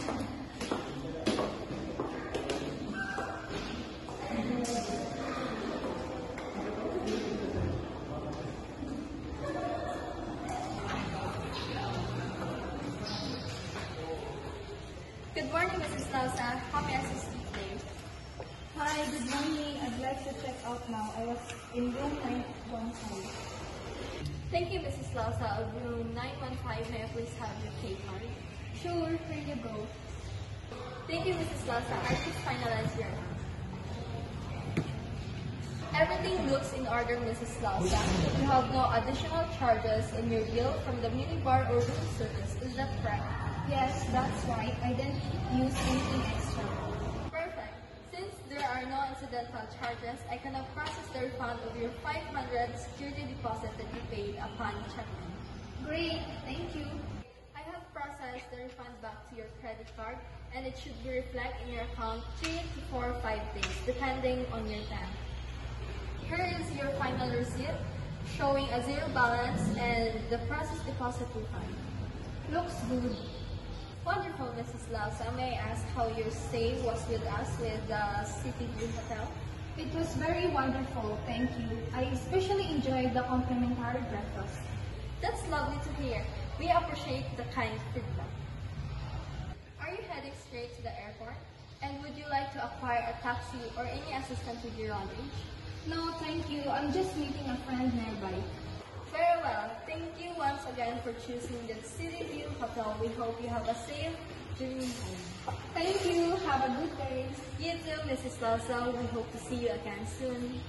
Good morning, Mrs. Lausa. How may I assist you today? Hi, good morning. I'd like to check out now. I was in room 915. Thank you, Mrs. Lausa. Of room 915, may I please have your key card? Sure, here you go. Thank you, Mrs. Lausa. I just finalized your account. Everything looks in order, Mrs. Lausa. You have no additional charges in your bill from the minibar or room service. Is that correct? Yes, that's right. I didn't use anything extra. Perfect. Since there are no incidental charges, I can now process the refund of your 500 security deposit that you paid upon check-in. Great, thank you. I have processed the refund back to your credit card, and it should be reflected in your account 3 to 4 or 5 days, depending on your time. Here is your final receipt, showing a zero balance and the processed deposit refund. Looks good. Wonderful, Mrs. Lausa. May I ask how your stay was with us with the City View Hotel? It was very wonderful, thank you. I especially enjoyed the complimentary breakfast. That's lovely to hear. We appreciate the kind feedback. Are you heading straight to the airport? And would you like to acquire a taxi or any assistance with your luggage? No, thank you. I'm just meeting a friend nearby. Very well. Thank you once again for choosing the City View Hotel. We hope you have a safe journey home. Thank you. Have a good day. You too, Mrs. Lausa. We hope to see you again soon.